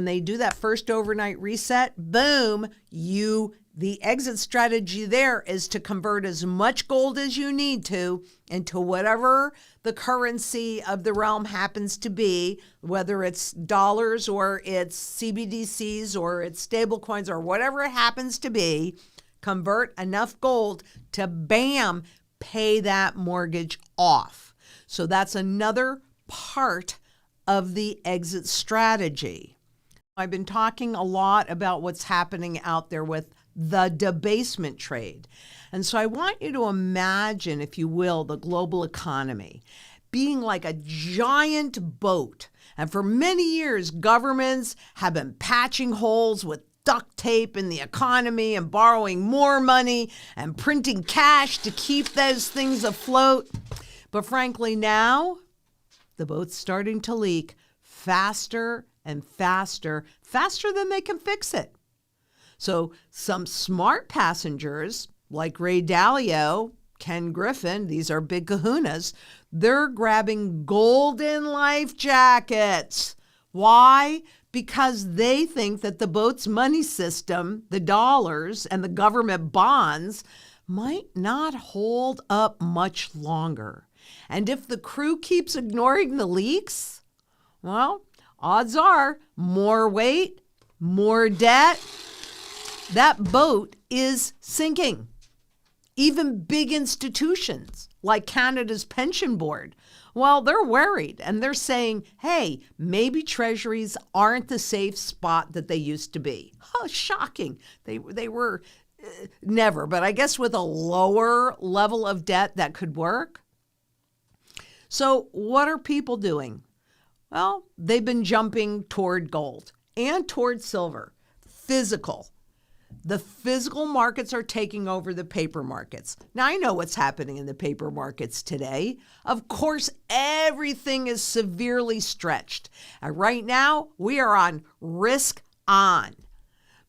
When they do that first overnight reset, boom, the exit strategy there is to convert as much gold as you need to into whatever the currency of the realm happens to be, whether it's dollars or it's CBDCs or it's stable coins or whatever it happens to be. Convert enough gold to, bam, pay that mortgage off. So that's another part of the exit strategy. I've been talking a lot about what's happening out there with the debasement trade. And so I want you to imagine, if you will, the global economy being like a giant boat. And for many years, governments have been patching holes with duct tape in the economy and borrowing more money and printing cash to keep those things afloat. But frankly, now the boat's starting to leak faster and faster than they can fix it. So some smart passengers like Ray Dalio, Ken Griffin, these are big kahunas, they're grabbing golden life jackets. Why? Because they think that the boat's money system, the dollars and the government bonds, might not hold up much longer. And if the crew keeps ignoring the leaks, well, odds are more weight, more debt. That boat is sinking. Even big institutions like Canada's pension board, well, they're worried and they're saying, hey, maybe treasuries aren't the safe spot that they used to be. Oh, shocking. They were never, but I guess with a lower level of debt that could work. So what are people doing? Well, they've been jumping toward gold and toward silver. Physical. The physical markets are taking over the paper markets. Now, I know what's happening in the paper markets today. Of course, everything is severely stretched. And right now, we are on risk on.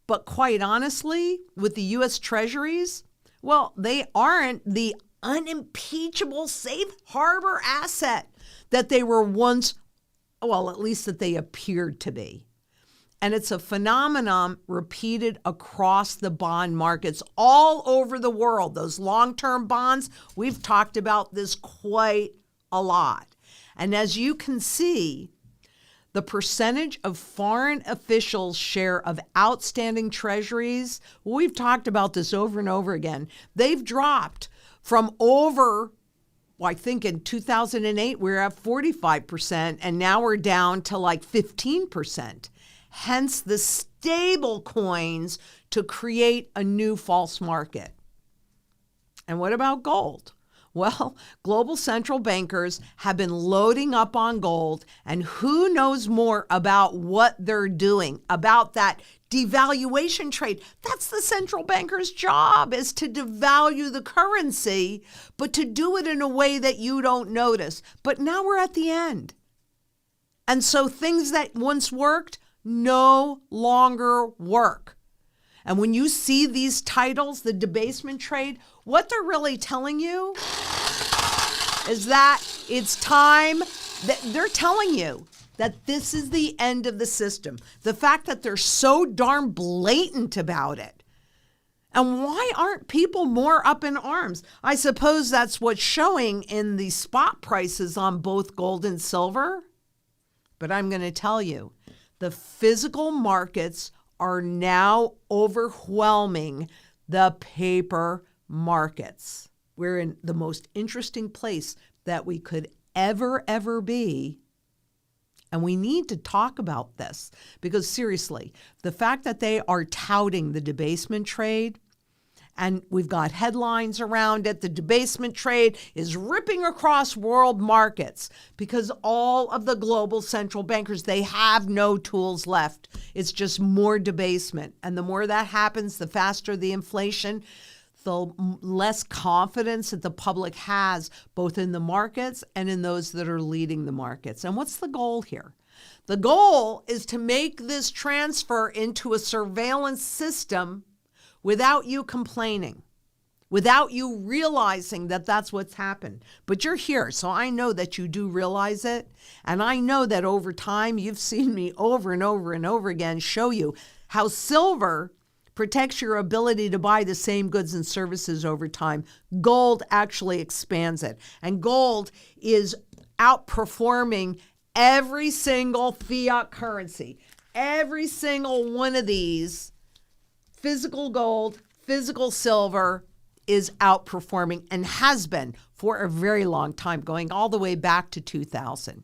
But quite honestly, with the U.S. Treasuries, well, they aren't the unimpeachable safe harbor asset that they were once, well, at least that they appeared to be. And it's a phenomenon repeated across the bond markets all over the world. Those long-term bonds, we've talked about this quite a lot. And as you can see, the percentage of foreign officials' share of outstanding treasuries, we've talked about this over and over again. They've dropped from over, well, I think in 2008, we were at 45%, and now we're down to like 15%. Hence the stable coins to create a new false market. And what about gold? Well, global central bankers have been loading up on gold, and who knows more about what they're doing, about that devaluation trade. That's the central banker's job, is to devalue the currency, but to do it in a way that you don't notice. But now we're at the end. And so things that once worked no longer work. And when you see these titles, the debasement trade, what they're really telling you is that it's time, that they're telling you that this is the end of the system. The fact that they're so darn blatant about it. And why aren't people more up in arms? I suppose that's what's showing in the spot prices on both gold and silver. But I'm going to tell you, the physical markets are now overwhelming the paper markets. We're in the most interesting place that we could ever be. And we need to talk about this because seriously, the fact that they are touting the debasement trade, and we've got headlines around it, the debasement trade is ripping across world markets because all of the global central bankers, they have no tools left. It's just more debasement. And the more that happens, the faster the inflation, the less confidence that the public has, both in the markets and in those that are leading the markets. And what's the goal here? The goal is to make this transfer into a surveillance system without you complaining. without you realizing that that's what's happened. But you're here, so I know that you do realize it. And I know that over time, you've seen me over and over and over again show you how silver protects your ability to buy the same goods and services over time. Gold actually expands it. And gold is outperforming every single fiat currency. Every single one of these, physical gold, physical silver, is outperforming and has been for a very long time, going all the way back to 2000.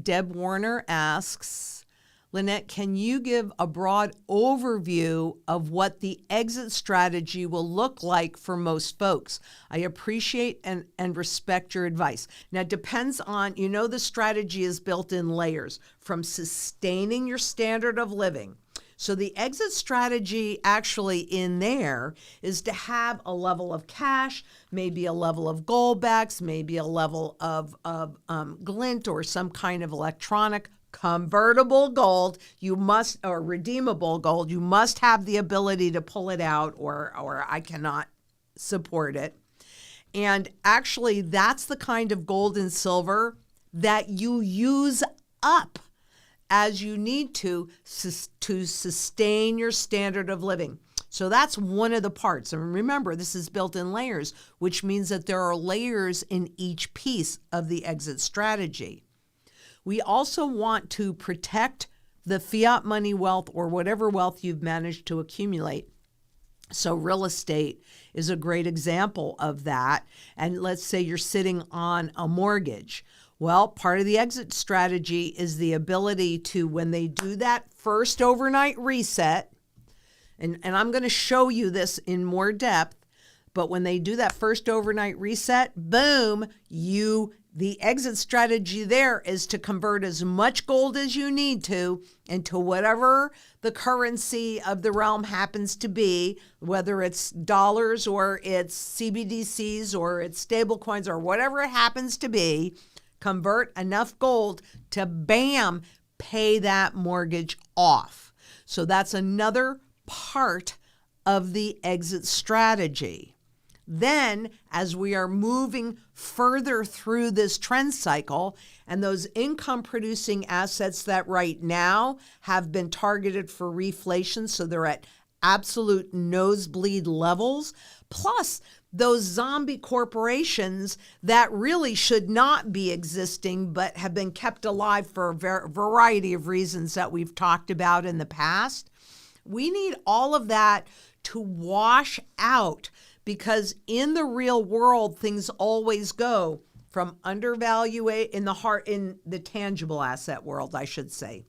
Deb Warner asks, Lynette, can you give a broad overview of what the exit strategy will look like for most folks? I appreciate and respect your advice. Now, it depends on, the strategy is built in layers from sustaining your standard of living. So the exit strategy actually in there is to have a level of cash, maybe a level of gold backs, maybe a level of glint or some kind of electronic convertible gold. You must, or redeemable gold, you must have the ability to pull it out or I cannot support it. And actually that's the kind of gold and silver that you use up as you need to sustain your standard of living. So that's one of the parts. And remember, this is built in layers, which means that there are layers in each piece of the exit strategy. We also want to protect the fiat money wealth or whatever wealth you've managed to accumulate. So real estate is a great example of that. And let's say you're sitting on a mortgage. Well, part of the exit strategy is the ability to, when they do that first overnight reset, and I'm going to show you this in more depth, but when they do that first overnight reset, boom, the exit strategy there is to convert as much gold as you need to into whatever the currency of the realm happens to be, whether it's dollars or it's CBDCs or it's stable coins or whatever it happens to be. Convert enough gold to, bam, pay that mortgage off. So that's another part of the exit strategy. Then, as we are moving further through this trend cycle, and those income-producing assets that right now have been targeted for reflation, so they're at absolute nosebleed levels, plus those zombie corporations that really should not be existing but have been kept alive for a variety of reasons that we've talked about in the past. We need all of that to wash out, because in the real world, things always go from in the tangible asset world, I should say.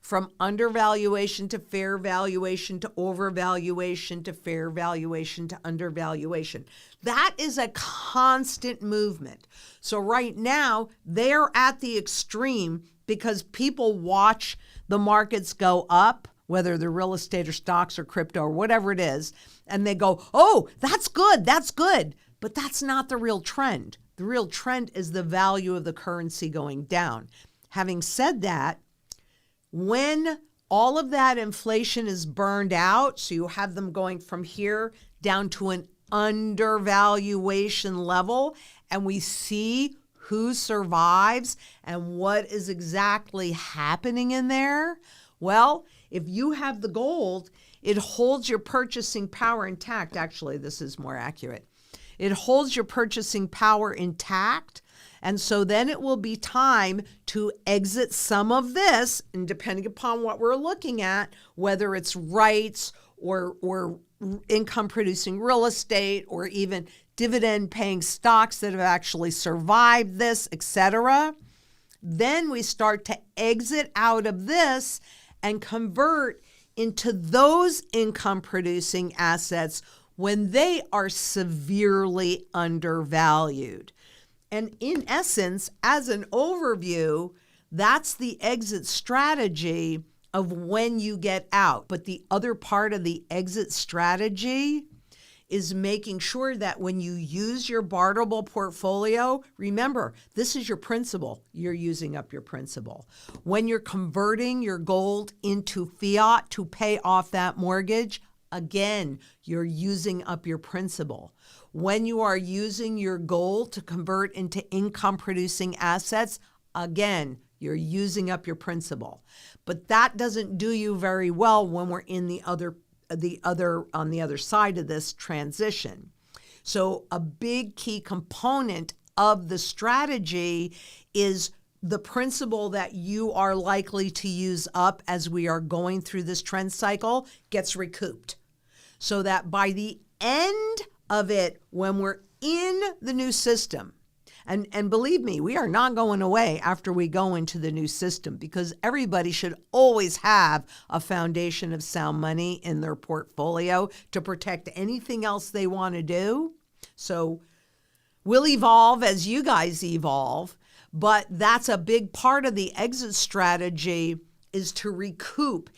From undervaluation to fair valuation to overvaluation to fair valuation to undervaluation. That is a constant movement. So right now, they're at the extreme because people watch the markets go up, whether they're real estate or stocks or crypto or whatever it is, and they go, oh, that's good. But that's not the real trend. The real trend is the value of the currency going down. Having said that, when all of that inflation is burned out, so you have them going from here down to an undervaluation level, and we see who survives and what is exactly happening in there, well, if you have the gold, it holds your purchasing power intact. Actually, this is more accurate. It holds your purchasing power intact. And so then it will be time to exit some of this, and depending upon what we're looking at, whether it's rights or income producing real estate or even dividend paying stocks that have actually survived this, etc. Then we start to exit out of this and convert into those income producing assets when they are severely undervalued. And in essence, as an overview, that's the exit strategy of when you get out. But the other part of the exit strategy is making sure that when you use your barterable portfolio, remember, this is your principal. You're using up your principal. When you're converting your gold into fiat to pay off that mortgage, again, you're using up your principal. When you are using your gold to convert into income producing assets, again, you're using up your principal. But that doesn't do you very well when we're in on the other side of this transition. So a big key component of the strategy is the principal that you are likely to use up as we are going through this trend cycle gets recouped. So that by the end of it, when we're in the new system, and believe me, we are not going away after we go into the new system, because everybody should always have a foundation of sound money in their portfolio to protect anything else they want to do. So we'll evolve as you guys evolve. But that's a big part of the exit strategy, is to recoup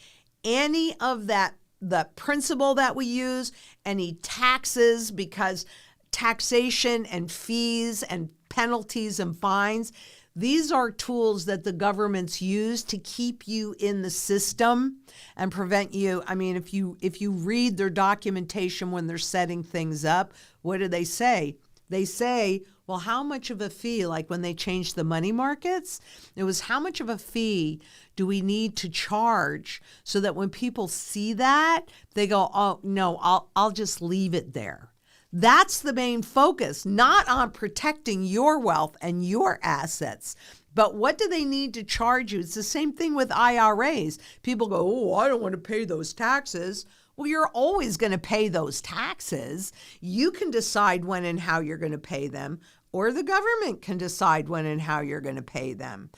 any of the principal that we use, any taxes, because taxation and fees and penalties and fines, these are tools that the governments use to keep you in the system and prevent you. I mean, if you read their documentation when they're setting things up, what do they say? They say, well, how much of a fee, like when they changed the money markets, it was how much of a fee do we need to charge so that when people see that, they go, oh, no, I'll just leave it there. That's the main focus, not on protecting your wealth and your assets. But what do they need to charge you? It's the same thing with IRAs. People go, oh, I don't want to pay those taxes. Well, you're always going to pay those taxes. You can decide when and how you're going to pay them, or the government can decide when and how you're going to pay them.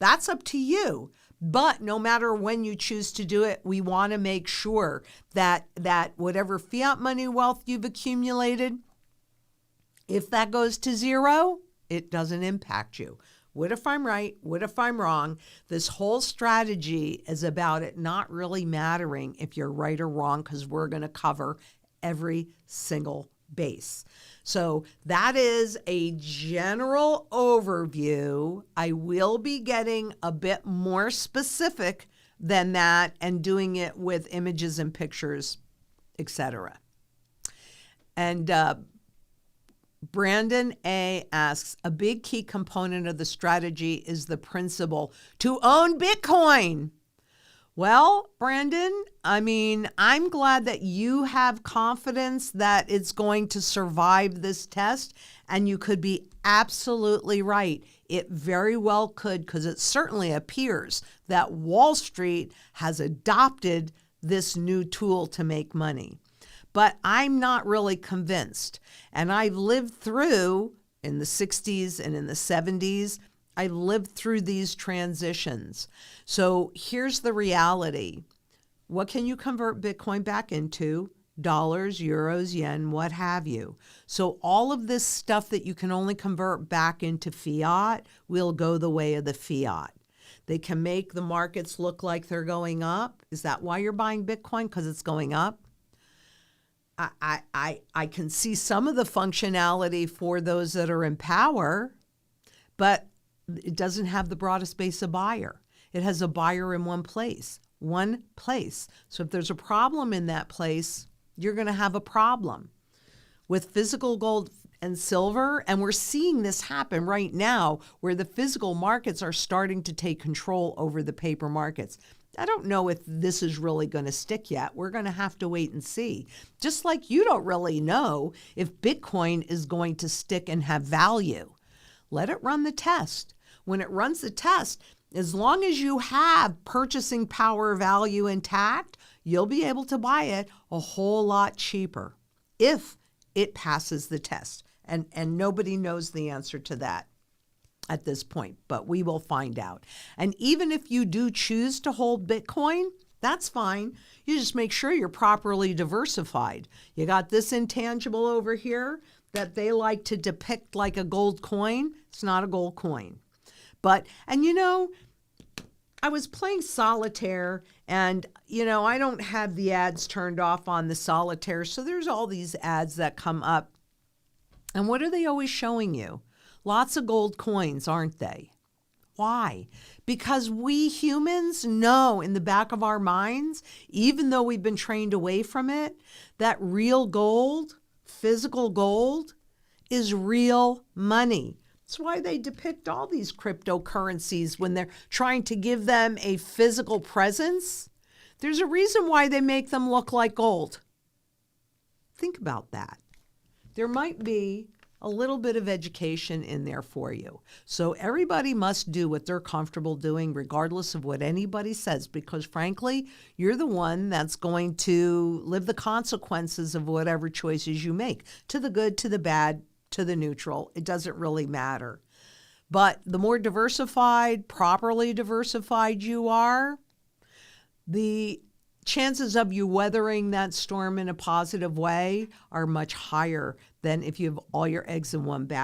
That's up to you. But no matter when you choose to do it, we want to make sure that whatever fiat money wealth you've accumulated, if that goes to zero, it doesn't impact you. What if I'm right? What if I'm wrong? This whole strategy is about it not really mattering if you're right or wrong, because we're going to cover every single base. So that is a general overview. I will be getting a bit more specific than that and doing it with images and pictures, etc. And Brandon A. asks, a big key component of the strategy is the principle to own Bitcoin. Well, Brandon, I mean, I'm glad that you have confidence that it's going to survive this test, and you could be absolutely right. It very well could, because it certainly appears that Wall Street has adopted this new tool to make money. But I'm not really convinced. And I've lived through, in the 60s and in the 70s, I lived through these transitions. So here's the reality. What can you convert Bitcoin back into? Dollars, euros, yen, what have you. So all of this stuff that you can only convert back into fiat will go the way of the fiat. They can make the markets look like they're going up. Is that why you're buying Bitcoin? Because it's going up? I can see some of the functionality for those that are in power, but it doesn't have the broadest base of buyer. It has a buyer in one place. So if there's a problem in that place, you're going to have a problem. With physical gold and silver, and we're seeing this happen right now, where the physical markets are starting to take control over the paper markets. I don't know if this is really going to stick yet. We're going to have to wait and see. Just like you don't really know if Bitcoin is going to stick and have value. Let it run the test. When it runs the test, as long as you have purchasing power value intact, you'll be able to buy it a whole lot cheaper if it passes the test. And nobody knows the answer to that at this point, but we will find out. And even if you do choose to hold Bitcoin, that's fine. You just make sure you're properly diversified. You got this intangible over here that they like to depict like a gold coin. It's not a gold coin. But, and you know, I was playing solitaire, and, you know, I don't have the ads turned off on the solitaire, so there's all these ads that come up. And what are they always showing you? Lots of gold coins, aren't they? Why? Because we humans know in the back of our minds, even though we've been trained away from it, that real gold, physical gold, is real money. That's why they depict all these cryptocurrencies when they're trying to give them a physical presence. There's a reason why they make them look like gold. Think about that. There might be a little bit of education in there for you. So everybody must do what they're comfortable doing, regardless of what anybody says, because frankly, you're the one that's going to live the consequences of whatever choices you make, to the good, to the bad, to the neutral. It doesn't really matter. But the more diversified, properly diversified you are, the chances of you weathering that storm in a positive way are much higher than if you have all your eggs in one basket.